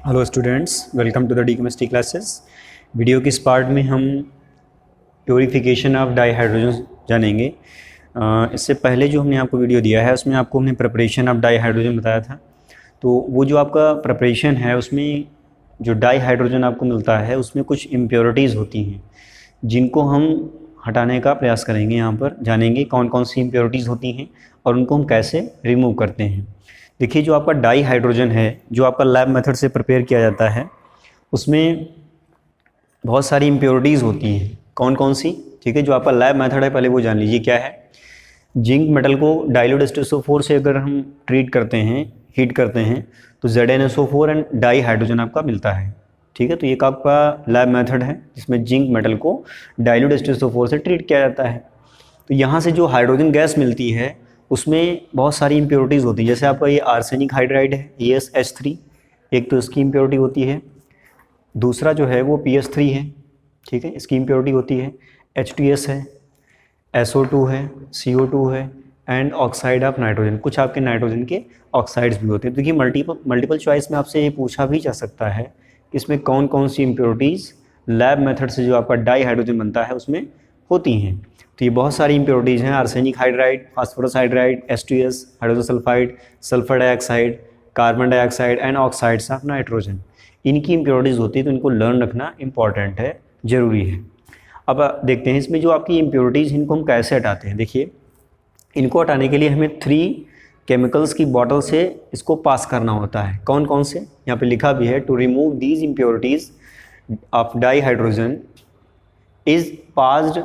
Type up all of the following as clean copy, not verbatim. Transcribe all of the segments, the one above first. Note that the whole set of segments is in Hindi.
Hello students, welcome to the D chemistry classes. Video के इस पार्ट में हम प्योरीफिकेशन ऑफ डाईहाइड्रोजन जानेंगे। इससे पहले जो हमने आपको वीडियो दिया है उसमें आपको हमने प्रिपरेशन ऑफ डाईहाइड्रोजन बताया था। तो वो जो आपका प्रिपरेशन है उसमें जो डाईहाइड्रोजन आपको मिलता है उसमें कुछ इम्प्योरिटीज़ होती हैं जिनको हम हटाने का प्रयास करेंगे। यहाँ पर जानेंगे कौन कौन सी इम्प्योरिटीज़ होती हैं और उनको हम कैसे रिमूव करते हैं। देखिए, जो आपका डाई हाइड्रोजन है जो आपका लैब मेथड से प्रिपेयर किया जाता है उसमें बहुत सारी इम्प्योरिटीज़ होती हैं। कौन कौन सी? ठीक है, जो आपका लैब मेथड है पहले वो जान लीजिए क्या है। जिंक मेटल को डाइल्यूट H2SO4 से अगर हम ट्रीट करते हैं, हीट करते हैं, तो ZnSO4 एंड डाई हाइड्रोजन आपका मिलता है। ठीक है, तो ये आपका लैब मेथड है जिसमें जिंक मेटल को डाइल्यूट H2SO4 से ट्रीट किया जाता है। तो यहाँ से जो हाइड्रोजन गैस मिलती है उसमें बहुत सारी इम्प्योरिटीज़ होती है। जैसे आपका ये आर्सेनिक हाइड्राइड है AsH3, एक तो इसकी इम्प्योरिटी होती है। दूसरा जो है वो PS3 है, ठीक है, इसकी इम्प्योरिटी होती है। H2S है, SO2 है, CO2 है एंड ऑक्साइड ऑफ नाइट्रोजन। कुछ आपके नाइट्रोजन के ऑक्साइड्स भी होते हैं। देखिए, मल्टीपल चॉइस में आपसे ये पूछा भी जा सकता है कि इसमें कौन कौन सी इम्प्योरिटीज़ लैब मेथड से जो आपका डाई हाइड्रोजन बनता है उसमें होती हैं। तो ये बहुत सारी इम्प्योरिटीज़ हैं। Arsenic hydride, phosphorus hydride, H2S, hydrogen sulphide, sulphur dioxide, carbon dioxide and oxides of nitrogen. इनकी इम्प्योरिटीज़ होती है, तो इनको लर्न रखना इंपॉर्टेंट है, ज़रूरी है। अब देखते हैं इसमें जो आपकी इम्प्योरिटीज़ इनको हम कैसे हटाते हैं। देखिए, इनको हटाने के लिए हमें 3 केमिकल्स की बॉटल से इसको पास करना होता है। कौन कौन से? यहाँ पे लिखा भी है, to remove these impurities of dihydrogen is passed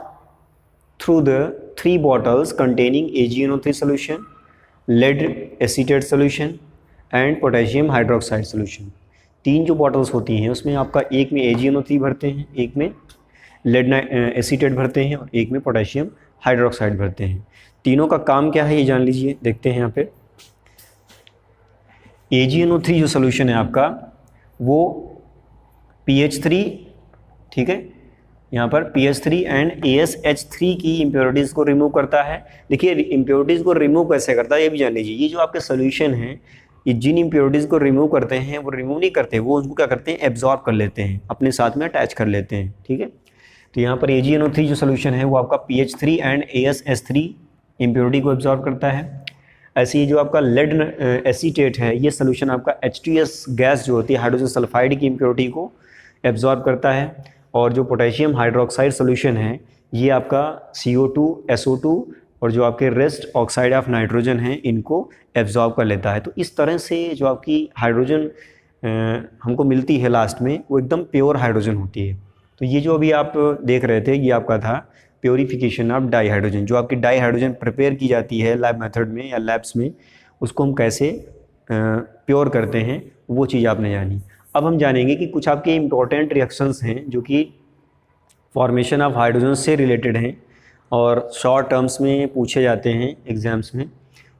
through the 3 bottles containing AgNO3 solution, lead acetate solution and potassium hydroxide solution। 3 जो बॉटल्स होती हैं उसमें आपका एक में AgNO3 भरते हैं, एक में लेड एसीटेट भरते हैं और एक में पोटेशियम हाइड्रोक्साइड भरते हैं। तीनों का काम क्या है ये जान लीजिए। देखते हैं यहाँ पे AgNO3 जो सोल्यूशन है आपका वो PH3, ठीक है, यहाँ पर PH3 एंड AsH3 की इम्प्योरिटीज़ को रिमूव करता है। देखिए, इम्प्योरिटीज़ को रिमूव कैसे करता है ये भी जान लीजिए। ये जो आपके सोल्यूशन हैं ये जिन इम्प्योरिटीज़ को रिमूव करते हैं वो रिमूव नहीं करते, वो उनको क्या करते हैं, एब्जॉर्ब कर लेते हैं, अपने साथ में अटैच कर लेते हैं। ठीक है, तो यहाँ पर AgNO3 जो सोल्यूशन है वो आपका PH3 एंड AsH3 इम्प्योरिटी को एब्जॉर्ब करता है। ऐसे ही जो आपका लेड एसीटेट है ये सोल्यूशन आपका H2S गैस जो होती है हाइड्रोजन सल्फाइड की इम्प्योरिटी को एब्जॉर्ब करता है। और जो पोटेशियम हाइड्रोक्साइड सोल्यूशन है ये आपका CO2, SO2 और जो आपके रेस्ट ऑक्साइड ऑफ नाइट्रोजन हैं इनको एब्जॉर्ब कर लेता है। तो इस तरह से जो आपकी हाइड्रोजन हमको मिलती है लास्ट में वो एकदम प्योर हाइड्रोजन होती है। तो ये जो अभी आप देख रहे थे ये आपका था प्योरीफिकेशन ऑफ डाई हाइड्रोजन। जो आपकी डाई हाइड्रोजन प्रिपेयर की जाती है लैब मेथड में या लैब्स में, उसको हम कैसे प्योर करते हैं वो चीज़ आपने जानी। अब हम जानेंगे कि कुछ आपके इम्पोर्टेंट रिएक्शंस हैं जो कि फॉर्मेशन ऑफ हाइड्रोजन से रिलेटेड हैं और शॉर्ट टर्म्स में पूछे जाते हैं एग्जाम्स में।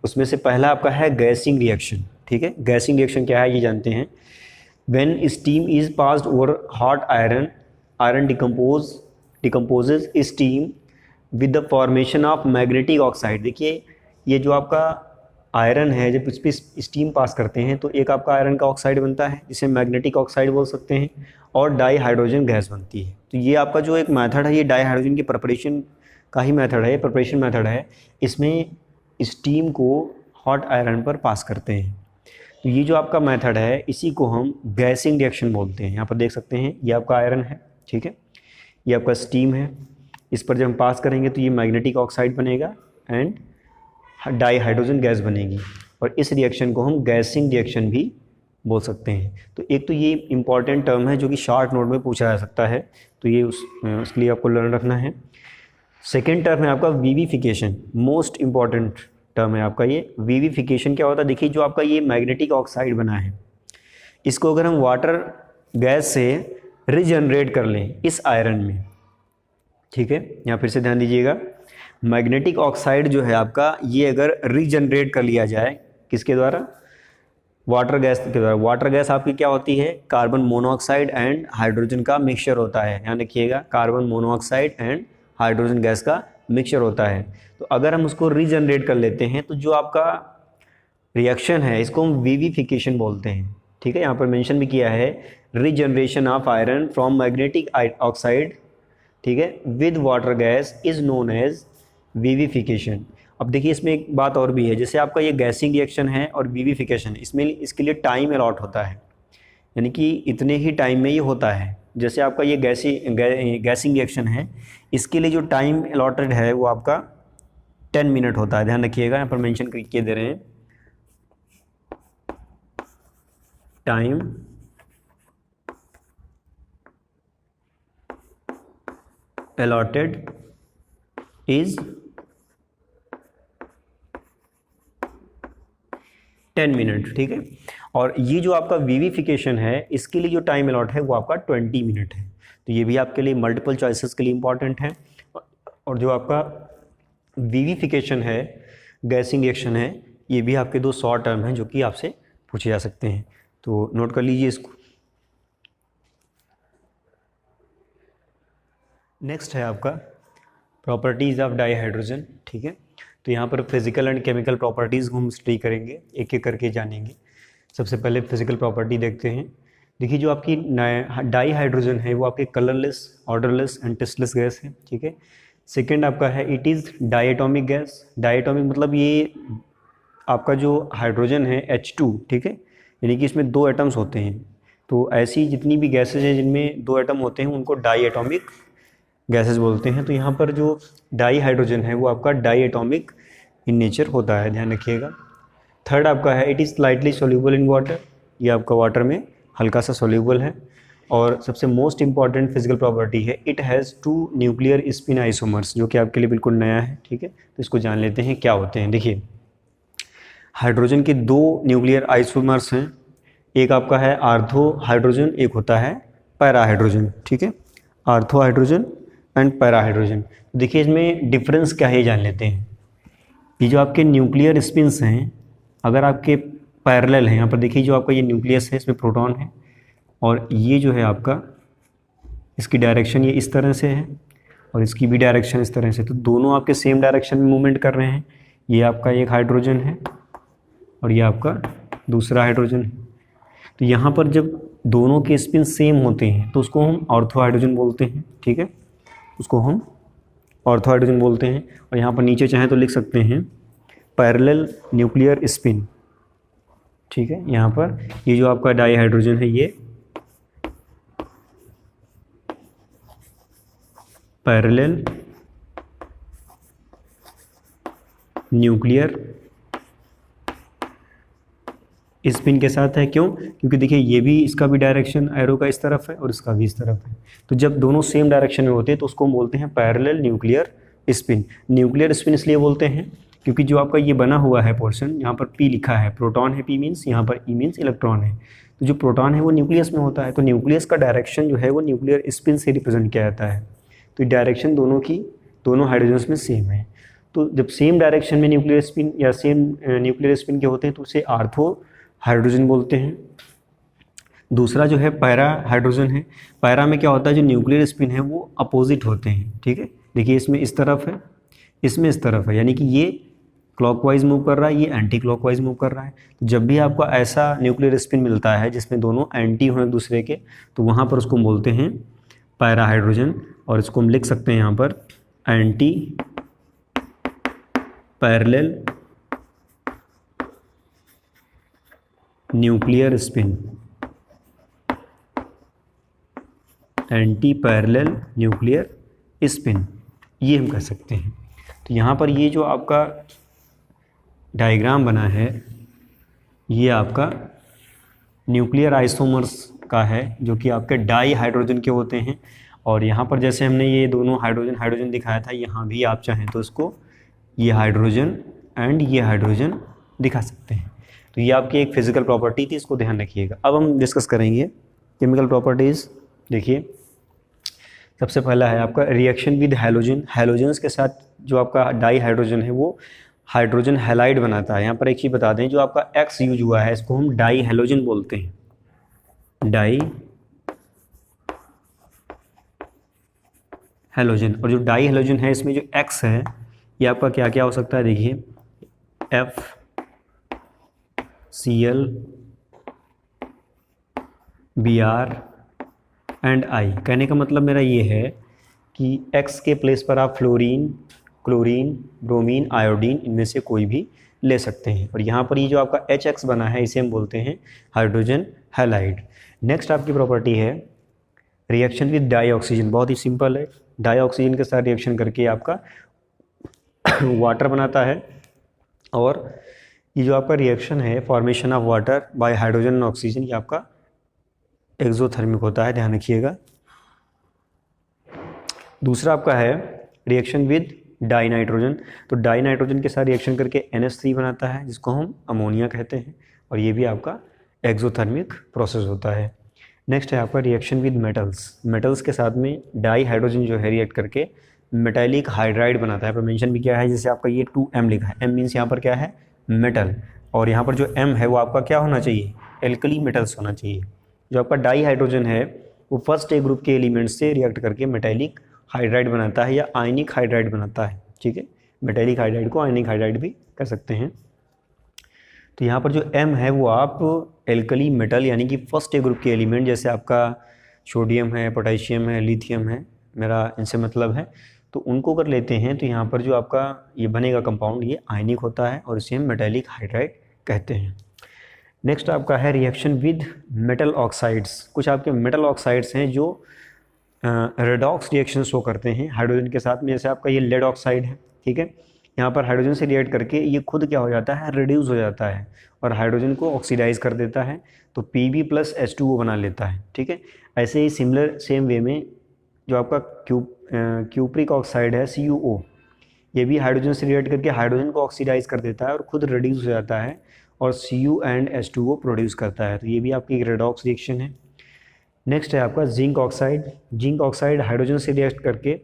उसमें से पहला आपका है गैसिंग रिएक्शन। ठीक है, गैसिंग रिएक्शन क्या है ये जानते हैं। When steam is passed over hot iron, iron decomposes steam with the formation of magnetic oxide. देखिए, ये जो आपका आयरन है जब उस पर स्टीम पास करते हैं तो एक आपका आयरन का ऑक्साइड बनता है जिसे मैग्नेटिक ऑक्साइड बोल सकते हैं और डाई हाइड्रोजन गैस बनती है। तो ये आपका जो एक मेथड है ये डाई हाइड्रोजन की प्रिपरेशन का ही मेथड है, प्रिपरेशन मेथड है। इसमें स्टीम को हॉट आयरन पर पास करते हैं। तो ये जो आपका मेथड है इसी को हम गैसिंग रिएक्शन बोलते हैं। यहाँ पर देख सकते हैं ये आपका आयरन है, ठीक है, ये आपका स्टीम है। इस पर जब हम पास करेंगे तो ये मैग्नेटिक ऑक्साइड बनेगा एंड डाई हाइड्रोजन गैस बनेगी और इस रिएक्शन को हम गैसिंग रिएक्शन भी बोल सकते हैं। तो एक तो ये इंपॉर्टेंट टर्म है जो कि शॉर्ट नोट में पूछा जा सकता है, तो ये उसके लिए आपको लर्न रखना है। सेकेंड टर्म है आपका विविफिकेशन, मोस्ट इंपॉर्टेंट टर्म है आपका ये। विविफिकेशन क्या होता है? देखिए, जो आपका ये मैग्नेटिक ऑक्साइड बना है इसको अगर हम वाटर गैस से रिजनरेट कर लें इस आयरन में, ठीक है, यहाँ फिर से ध्यान दीजिएगा, मैग्नेटिक ऑक्साइड जो है आपका ये अगर रीजनरेट कर लिया जाए किसके द्वारा? वाटर गैस के द्वारा। वाटर गैस आपकी क्या होती है? कार्बन मोनोऑक्साइड एंड हाइड्रोजन का मिक्सचर होता है। ध्यान रखिएगा, carbon monoxide and hydrogen gas का मिक्सचर होता है। तो अगर हम उसको रीजनरेट कर लेते हैं तो जो आपका रिएक्शन है इसको हम विविफिकेशन बोलते हैं। ठीक है, यहाँ पर मेंशन भी किया है regeneration of iron from magnetic oxide, ठीक है, with water gas is known as vivification. अब देखिए इसमें एक बात और भी है, जैसे आपका ये गैसिंग रिएक्शन है और विविफिकेशन, इसमें इसके लिए टाइम अलॉट होता है, यानी कि इतने ही टाइम में ये होता है। जैसे आपका ये गैसिंग रिएक्शन है, इसके लिए जो टाइम अलॉटेड है वो आपका 10 मिनट होता है। ध्यान रखिएगा, यहाँ पर मेंशन करके दे रहे हैं टाइम अलॉटेड इज 10 मिनट, ठीक है। और ये जो आपका विविफिकेशन है, इसके लिए जो टाइम अलॉट है वो आपका 20 मिनट है। तो ये भी आपके लिए मल्टीपल चॉइसेस के लिए इंपॉर्टेंट है। और जो आपका विविफिकेशन है, गैसिंग रिएक्शन है, ये भी आपके 2 शॉर्ट टर्म हैं जो कि आपसे पूछे जा सकते हैं, तो नोट कर लीजिए इसको। नेक्स्ट है आपका प्रॉपर्टीज़ ऑफ डाईहाइड्रोजन, ठीक है। तो यहाँ पर फिजिकल एंड केमिकल प्रॉपर्टीज़ को हम स्टडी करेंगे, एक एक करके जानेंगे। सबसे पहले फिजिकल प्रॉपर्टी देखते हैं। देखिए जो आपकी डाईहाइड्रोजन है वो आपके colourless, odourless and tasteless gas है, ठीक है। सेकेंड आपका है it is diatomic gas. Diatomic मतलब ये आपका जो हाइड्रोजन है H2, ठीक है, यानी कि इसमें 2 एटम्स होते हैं। तो ऐसी जितनी भी गैसेज हैं जिनमें 2 एटम होते हैं उनको डाईएटॉमिक गैसेस बोलते हैं। तो यहाँ पर जो डाईहाइड्रोजन है वो आपका डाईएटॉमिक इन नेचर होता है, ध्यान रखिएगा। थर्ड आपका है it is slightly soluble in water, ये आपका वाटर में हल्का सा सोल्यूबल है। और सबसे मोस्ट इंपॉर्टेंट फिजिकल प्रॉपर्टी है it has 2 nuclear spin isomers, जो कि आपके लिए बिल्कुल नया है, ठीक है। तो इसको जान लेते हैं क्या होते हैं। देखिए हाइड्रोजन के 2 न्यूक्लियर आइसोमर्स हैं, एक आपका है आर्थो हाइड्रोजन, एक होता है पैरा हाइड्रोजन, ठीक है। Ortho hydrogen and para hydrogen. देखिए इसमें डिफरेंस क्या है जान लेते हैं। ये जो आपके न्यूक्लियर स्पिन्स हैं अगर आपके पैरेलल हैं, यहाँ पर देखिए जो आपका ये न्यूक्लियस है इसमें प्रोटॉन है और ये जो है आपका इसकी डायरेक्शन ये इस तरह से है और इसकी भी डायरेक्शन इस तरह से, तो दोनों आपके सेम डायरेक्शन में मूवमेंट कर रहे हैं। ये आपका एक हाइड्रोजन है और ये आपका दूसरा हाइड्रोजन है। तो यहाँ पर जब दोनों के स्पिन सेम होते हैं तो उसको हम ऑर्थो हाइड्रोजन बोलते हैं, ठीक है, उसको हम ऑर्थो हाइड्रोजन बोलते हैं। और यहाँ पर नीचे चाहें तो लिख सकते हैं पैरेलल न्यूक्लियर स्पिन, ठीक है। यहाँ पर ये जो आपका डाई हाइड्रोजन है ये पैरेलल न्यूक्लियर स्पिन के साथ है। क्यों? क्योंकि देखिए ये भी, इसका भी डायरेक्शन एरो का इस तरफ है और इसका भी इस तरफ है। तो जब दोनों सेम डायरेक्शन में होते हैं तो उसको हम बोलते हैं parallel nuclear spin. Nuclear spin इसलिए बोलते हैं क्योंकि जो आपका ये बना हुआ है पोर्शन, यहाँ पर P लिखा है, प्रोटॉन है P मीन्स, यहाँ पर E मीन्स इलेक्ट्रॉन है। तो जो प्रोटॉन है वो न्यूक्लियस में होता है, तो न्यूक्लियस का डायरेक्शन जो है वो न्यूक्लियर स्पिन से रिप्रेजेंट किया जाता है। तो डायरेक्शन दोनों की, दोनों हाइड्रोजन्स में सेम है। तो जब सेम डायरेक्शन में न्यूक्लियर स्पिन या सेम न्यूक्लियर स्पिन के होते हैं तो उसे आर्थो हाइड्रोजन बोलते हैं। दूसरा जो है पैरा हाइड्रोजन है। पैरा में क्या होता है, जो न्यूक्लियर स्पिन है वो अपोजिट होते हैं, ठीक है। देखिए इसमें इस तरफ है, इसमें इस तरफ है, यानी कि ये क्लॉकवाइज मूव कर रहा है, ये एंटी क्लॉकवाइज मूव कर रहा है। तो जब भी आपको ऐसा न्यूक्लियर स्पिन मिलता है जिसमें दोनों एंटी हों एक दूसरे के, तो वहाँ पर उसको बोलते हैं पैरा हाइड्रोजन। और इसको हम लिख सकते हैं यहाँ पर anti parallel nuclear spin, anti parallel nuclear spin, ये हम कह सकते हैं। तो यहाँ पर ये जो आपका डायग्राम बना है ये आपका न्यूक्लियर आइसोमर्स का है, जो कि आपके डाई हाइड्रोजन के होते हैं। और यहाँ पर जैसे हमने ये दोनों हाइड्रोजन हाइड्रोजन दिखाया था, यहाँ भी आप चाहें तो इसको ये हाइड्रोजन एंड ये हाइड्रोजन दिखा सकते हैं। तो ये आपकी एक फिजिकल प्रॉपर्टी थी, इसको ध्यान रखिएगा। अब हम डिस्कस करेंगे केमिकल प्रॉपर्टीज़। देखिए सबसे पहला है आपका रिएक्शन विद हैलोजन। हैलोजन्स के साथ जो आपका डाई हाइड्रोजन है वो हाइड्रोजन हैलाइड बनाता है। यहाँ पर एक चीज़ बता दें, जो आपका X यूज हुआ है इसको हम डाई हैलोजन बोलते हैं, डाई हैलोजन। और जो डाई हैलोजन है इसमें जो X है ये आपका क्या क्या हो सकता है, देखिए FCl Br एंड I। कहने का मतलब मेरा ये है कि X के प्लेस पर आप फ्लोरीन, क्लोरीन, ब्रोमीन, आयोडीन इनमें से कोई भी ले सकते हैं। और यहाँ पर ये जो आपका HX बना है इसे हम बोलते हैं हाइड्रोजन हैलाइड। नेक्स्ट आपकी प्रॉपर्टी है रिएक्शन विद डाई ऑक्सीजन। बहुत ही सिंपल है, डाई ऑक्सीजन के साथ रिएक्शन करके आपका वाटर बनाता है। और ये जो आपका रिएक्शन है formation of water bye hydrogen and oxygen, ये आपका एक्सोथर्मिक होता है, ध्यान रखिएगा। दूसरा आपका है रिएक्शन विद डाई नाइट्रोजन। तो डाई नाइट्रोजन के साथ रिएक्शन करके NH3 बनाता है जिसको हम अमोनिया कहते हैं, और ये भी आपका एक्सोथर्मिक प्रोसेस होता है। नेक्स्ट है आपका रिएक्शन विद मेटल्स। मेटल्स के साथ में डाई हाइड्रोजन जो है रिएक्ट करके मेटालिक हाइड्राइड बनाता है। पर मेंशन भी क्या है, जैसे आपका ये 2M लिखा है, M मीन्स यहाँ पर क्या है मेटल, और यहाँ पर जो M है वो आपका क्या होना चाहिए, एल्कली मेटल्स होना चाहिए। जो आपका डाई हाइड्रोजन है वो फर्स्ट ए ग्रुप के एलिमेंट से रिएक्ट करके मेटालिक हाइड्राइड बनाता है या आयनिक हाइड्राइड बनाता है, ठीक है। मेटालिक हाइड्राइड को आयनिक हाइड्राइड भी कर सकते हैं। तो यहाँ पर जो M है वो आप एल्कली मेटल यानी कि फर्स्ट ए ग्रुप के एलिमेंट, जैसे आपका सोडियम है, पोटेशियम है, लिथियम है, मेरा इनसे मतलब है, तो उनको अगर लेते हैं तो यहाँ पर जो आपका ये बनेगा कंपाउंड ये आयनिक होता है और इसे हम मेटालिक हाइड्राइड कहते हैं। नेक्स्ट आपका है रिएक्शन विद मेटल ऑक्साइड्स। कुछ आपके मेटल ऑक्साइड्स हैं जो रेडॉक्स रिएक्शन शो करते हैं हाइड्रोजन के साथ में। जैसे आपका ये लेड ऑक्साइड है, ठीक है। यहाँ पर हाइड्रोजन से रिएक्ट करके ये खुद क्या हो जाता है, रिड्यूस हो जाता है और हाइड्रोजन को ऑक्सीडाइज कर देता है, तो Pb+H2O बना लेता है, ठीक है। ऐसे ही सिमिलर सेम वे में जो आपका क्यूप्रिक ऑक्साइड है CuO, ये भी हाइड्रोजन से रिएक्ट करके हाइड्रोजन को ऑक्सीडाइज कर देता है और खुद रिड्यूस हो जाता है और Cu एंड H2O प्रोड्यूस करता है। तो ये भी आपकी रेडॉक्स रिएक्शन है। नेक्स्ट है आपका zinc oxide. Zinc oxide hydrogen से रिएक्ट करके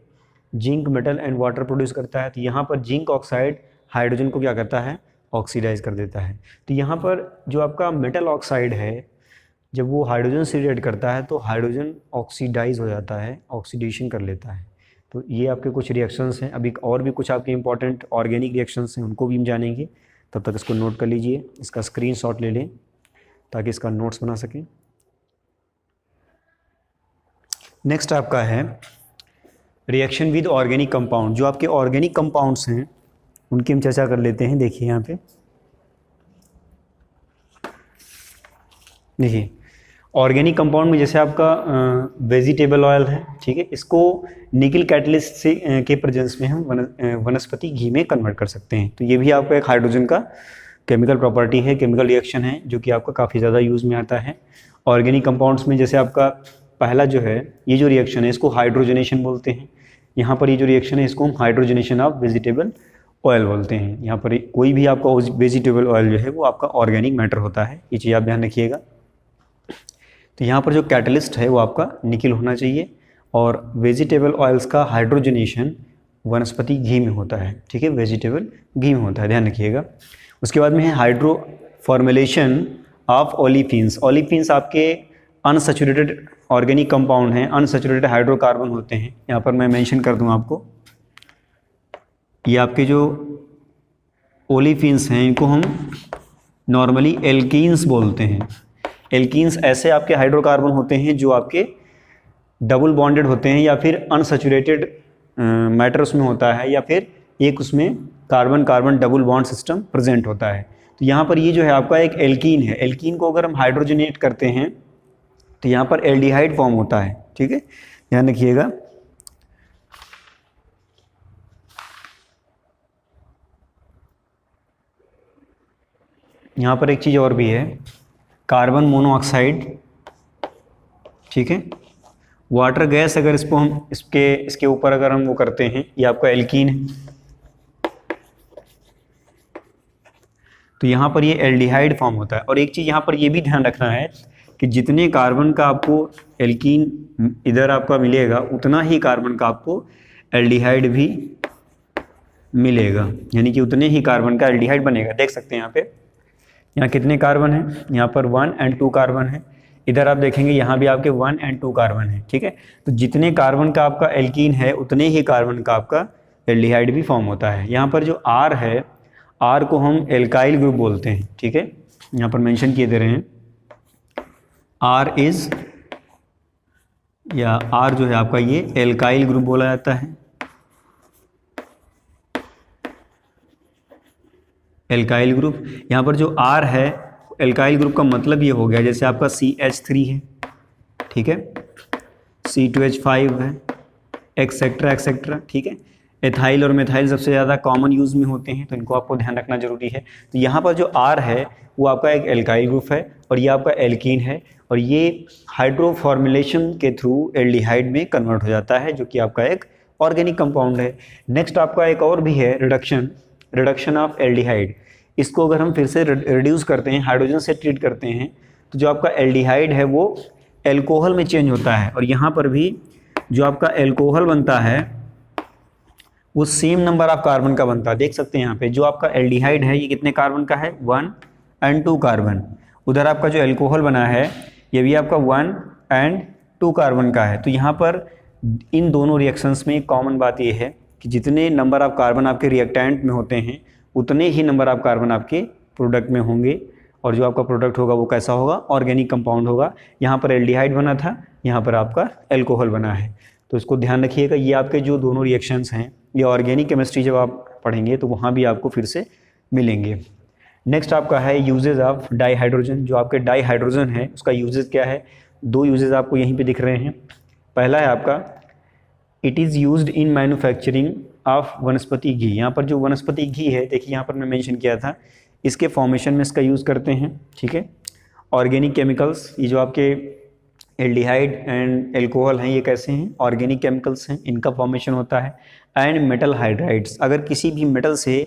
zinc metal and water produce करता है। तो यहाँ पर जिंक ऑक्साइड हाइड्रोजन को क्या करता है, ऑक्सीडाइज कर देता है। तो यहाँ पर जो आपका मेटल ऑक्साइड है जब वो हाइड्रोजन से रिएक्ट करता है तो हाइड्रोजन ऑक्सीडाइज हो जाता है, ऑक्सीडेशन कर लेता है। तो ये आपके कुछ रिएक्शंस हैं। अभी और भी कुछ आपके इंपॉर्टेंट ऑर्गेनिक रिएक्शंस हैं, उनको भी हम जानेंगे। तब तक इसको नोट कर लीजिए, इसका स्क्रीनशॉट ले लें ताकि इसका नोट्स बना सकें। नेक्स्ट आपका है रिएक्शन विद ऑर्गेनिक कंपाउंड। जो आपके ऑर्गेनिक कंपाउंड्स हैं उनकी हम चर्चा कर लेते हैं। देखिए यहाँ पे, देखिए ऑर्गेनिक कंपाउंड में जैसे आपका वेजिटेबल ऑयल है, ठीक है, इसको निकल कैटलिस्ट से के प्रेजेंस में हम वनस्पति घी में कन्वर्ट कर सकते हैं। तो ये भी आपका एक हाइड्रोजन का केमिकल प्रॉपर्टी है, केमिकल रिएक्शन है जो कि आपका काफ़ी ज़्यादा यूज़ में आता है ऑर्गेनिक कंपाउंड्स में। जैसे आपका पहला जो है ये जो रिएक्शन है इसको हाइड्रोजनेशन बोलते हैं। यहाँ पर ये जो रिएक्शन है इसको हम हाइड्रोजनेशन ऑफ वेजिटेबल ऑयल बोलते हैं। यहाँ पर कोई भी आपका वेजिटेबल ऑयल जो है वो आपका ऑर्गेनिक मैटर होता है, ये चीज़ आप ध्यान रखिएगा। तो यहाँ पर जो कैटलिस्ट है वो आपका निकल होना चाहिए और वेजिटेबल ऑयल्स का हाइड्रोजनेशन वनस्पति घी में होता है, ठीक है, वेजिटेबल घी में होता है, ध्यान रखिएगा। उसके बाद में है hydro formulation of olefins. Olefins आपके अनसैचुरेटेड ऑर्गेनिक कंपाउंड हैं, अनसैचुरेटेड हाइड्रोकार्बन होते हैं। यहाँ पर मैं मेंशन कर दूँ आपको, ये आपके जो ओलिफिन्स हैं इनको हम नॉर्मली एल्कीन्स बोलते हैं। एल्कीन्स ऐसे आपके हाइड्रोकार्बन होते हैं जो आपके डबल बॉन्डेड होते हैं या फिर अनसैचुरेटेड मैटर उसमें होता है या फिर एक उसमें carbon carbon double bond system present होता है। तो यहाँ पर ये जो है आपका एक एल्कीन है। एल्कीन को अगर हम हाइड्रोजनेट करते हैं तो यहाँ पर एल्डिहाइड फॉर्म होता है, ठीक है, ध्यान रखिएगा। यहाँ पर एक चीज़ और भी है, कार्बन मोनोऑक्साइड, ठीक है, वाटर गैस अगर इसको हम इसके ऊपर अगर हम वो करते हैं, ये आपका एल्कीन है, तो यहाँ पर ये एल्डिहाइड फॉर्म होता है। और एक चीज़ यहाँ पर ये भी ध्यान रखना है कि जितने कार्बन का आपको एल्कीन इधर आपका मिलेगा उतना ही कार्बन का आपको एल्डिहाइड भी मिलेगा, यानी कि उतने ही कार्बन का एल्डिहाइड बनेगा। देख सकते हैं यहाँ कितने कार्बन हैं, यहाँ पर 1 और 2 कार्बन है, इधर आप देखेंगे यहाँ भी आपके 1 और 2 कार्बन है, ठीक है। तो जितने कार्बन का आपका एल्कीन है उतने ही कार्बन का आपका एल्डिहाइड भी फॉर्म होता है। यहाँ पर जो R है, R को हम एल्काइल ग्रुप बोलते हैं, ठीक है, यहाँ पर मेंशन किए दे रहे हैं, R इज या R जो है आपका ये एल्काइल ग्रुप बोला जाता है। एल्काइल ग्रुप, यहाँ पर जो R है एल्काइल ग्रुप का मतलब ये हो गया जैसे आपका CH3 है, ठीक है, C2H5 है, एक्सेट्रा एक्सेट्रा, ठीक है। एथाइल और मेथाइल सबसे ज़्यादा कॉमन यूज़ में होते हैं, तो इनको आपको ध्यान रखना जरूरी है। तो यहाँ पर जो R है वो आपका एक एल्काइल ग्रुप है और ये आपका एल्कीन है और ये हाइड्रोफॉर्मुलेशन के थ्रू एल्डिहाइड में कन्वर्ट हो जाता है, जो कि आपका एक ऑर्गेनिक कंपाउंड है। नेक्स्ट आपका एक और भी है रिडक्शन ऑफ एल्डिहाइड। इसको अगर हम फिर से रिड्यूस करते हैं, हाइड्रोजन से ट्रीट करते हैं, तो जो आपका एल्डिहाइड है वो एल्कोहल में चेंज होता है और यहाँ पर भी जो आपका एल्कोहल बनता है वो सेम नंबर ऑफ कार्बन का बनता है। देख सकते हैं यहाँ पे जो आपका एल्डिहाइड है ये कितने कार्बन का है, 1 और 2 कार्बन। उधर आपका जो एल्कोहल बना है ये भी आपका 1 और 2 कार्बन का है। तो यहाँ पर इन दोनों रिएक्शंस में कॉमन बात ये है कि जितने नंबर ऑफ कार्बन आपके रिएक्टेंट में होते हैं उतने ही नंबर ऑफ कार्बन आपके प्रोडक्ट में होंगे और जो आपका प्रोडक्ट होगा वो कैसा होगा, ऑर्गेनिक कंपाउंड होगा। यहाँ पर एल्डिहाइड बना था, यहाँ पर आपका एल्कोहल बना है। तो इसको ध्यान रखिएगा, ये आपके जो दोनों रिएक्शंस हैं ये ऑर्गेनिक केमिस्ट्री जब आप पढ़ेंगे तो वहाँ भी आपको फिर से मिलेंगे। नेक्स्ट आपका है यूजेज ऑफ डाईहाइड्रोजन। जो आपके डाईहाइड्रोजन है उसका यूजेज क्या है, 2 यूजेज आपको यहीं पे दिख रहे हैं। पहला है आपका it is used in manufacturing of वनस्पति घी। यहाँ पर जो वनस्पति घी है देखिए यहाँ पर मैं मेंशन किया था, इसके फॉर्मेशन में इसका यूज़ करते हैं, ठीक है। ऑर्गेनिक केमिकल्स, ये जो आपके एल्डिहाइड एंड एल्कोहल हैं ये कैसे हैं, ऑर्गेनिक केमिकल्स हैं, इनका फॉर्मेशन होता है। एंड मेटल हाइड्राइड्स, अगर किसी भी मेटल से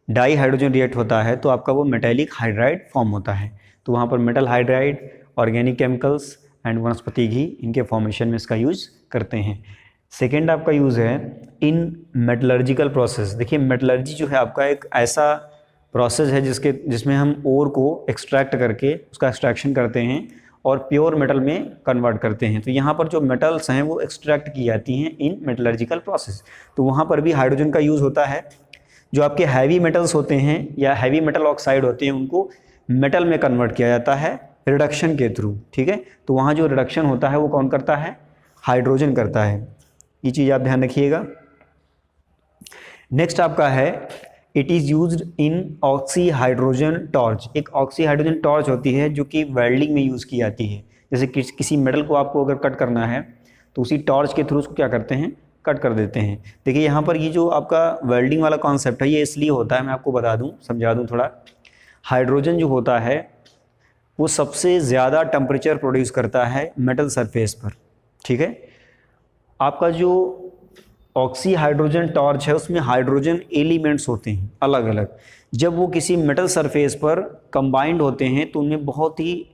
डाईहाइड्रोजन रिएक्ट होता है तो आपका वो मेटेलिक हाइड्राइड फॉर्म होता है। तो वहाँ पर metal hydride, organic chemicals and वनस्पति घी, इनके फॉर्मेशन में इसका यूज़ करते हैं। सेकेंड आपका यूज़ है इन मेटलर्जिकल प्रोसेस। देखिए मेटलर्जी जो है आपका एक ऐसा प्रोसेस है जिसमें हम ओर को एक्सट्रैक्ट करके उसका एक्सट्रैक्शन करते हैं और प्योर मेटल में कन्वर्ट करते हैं। तो यहाँ पर जो मेटल्स हैं वो एक्सट्रैक्ट की जाती हैं इन मेटलर्जिकल प्रोसेस। तो वहाँ पर भी हाइड्रोजन का यूज़ होता है। जो आपके हैवी मेटल्स होते हैं या हैवी मेटल ऑक्साइड होते हैं उनको मेटल में कन्वर्ट किया जाता है रिडक्शन के थ्रू, ठीक है। तो वहाँ जो रिडक्शन होता है वो कौन करता है, हाइड्रोजन करता है। ये चीज़ आप ध्यान रखिएगा। नेक्स्ट आपका है it is used in oxy hydrogen torch. एक ऑक्सी हाइड्रोजन टॉर्च होती है जो कि वेल्डिंग में यूज़ की जाती है। जैसे किसी मेटल को आपको अगर कट करना है तो उसी टॉर्च के थ्रू उसको क्या करते हैं, कट कर देते हैं। देखिए यहाँ पर ये जो आपका वेल्डिंग वाला कॉन्सेप्ट है ये इसलिए होता है, मैं आपको बता दूँ, समझा दूँ थोड़ा। हाइड्रोजन जो होता है वो सबसे ज़्यादा टेम्परेचर प्रोड्यूस करता है मेटल सरफेस पर, ठीक है। आपका जो ऑक्सी हाइड्रोजन टॉर्च है उसमें हाइड्रोजन एलिमेंट्स होते हैं अलग अलग। जब वो किसी मेटल सरफेस पर कंबाइंड होते हैं तो उनमें बहुत ही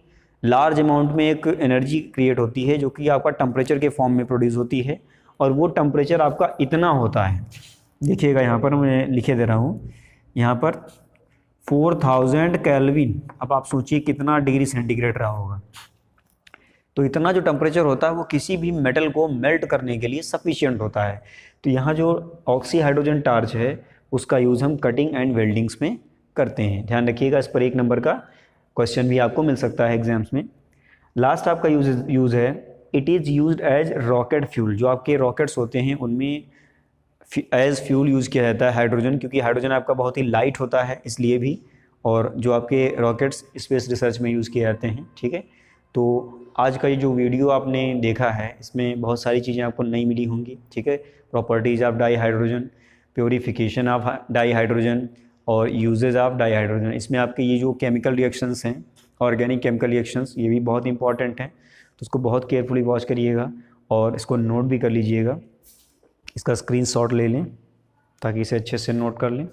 लार्ज अमाउंट में एक एनर्जी क्रिएट होती है जो कि आपका टेम्परेचर के फॉर्म में प्रोड्यूस होती है और वो टेम्परेचर आपका इतना होता है। देखिएगा यहाँ पर मैं लिखे दे रहा हूँ, यहाँ पर 4000 केल्विन। अब आप सोचिए कितना डिग्री सेंटीग्रेड रहा होगा। तो इतना जो टेम्परेचर होता है वो किसी भी मेटल को मेल्ट करने के लिए सफिशिएंट होता है। तो यहाँ जो ऑक्सी हाइड्रोजन टॉर्च है उसका यूज़ हम कटिंग एंड वेल्डिंग्स में करते हैं। ध्यान रखिएगा, इस पर 1 नंबर का क्वेश्चन भी आपको मिल सकता है एग्जाम्स में। लास्ट आपका यूज़ है it is used as rocket fuel. जो आपके रॉकेट्स होते हैं उनमें एज फ्यूल यूज़ किया जाता है हाइड्रोजन, क्योंकि हाइड्रोजन आपका बहुत ही लाइट होता है इसलिए भी। और जो आपके रॉकेट्स स्पेस रिसर्च में यूज़ किए जाते हैं, ठीक है। तो आज का ये जो वीडियो आपने देखा है इसमें बहुत सारी चीज़ें आपको नई मिली होंगी, ठीक है। Properties of dihydrogen, purification of dihydrogen और यूजेज ऑफ डाईहाइड्रोजन। इसमें आपके ये जो केमिकल रिएक्शंस हैं, ऑर्गेनिक केमिकल रिएक्शंस, ये भी बहुत इंपॉर्टेंट हैं। तो इसको बहुत केयरफुली वॉच करिएगा और इसको नोट भी कर लीजिएगा। इसका स्क्रीनशॉट ले लें ताकि इसे अच्छे से नोट कर लें।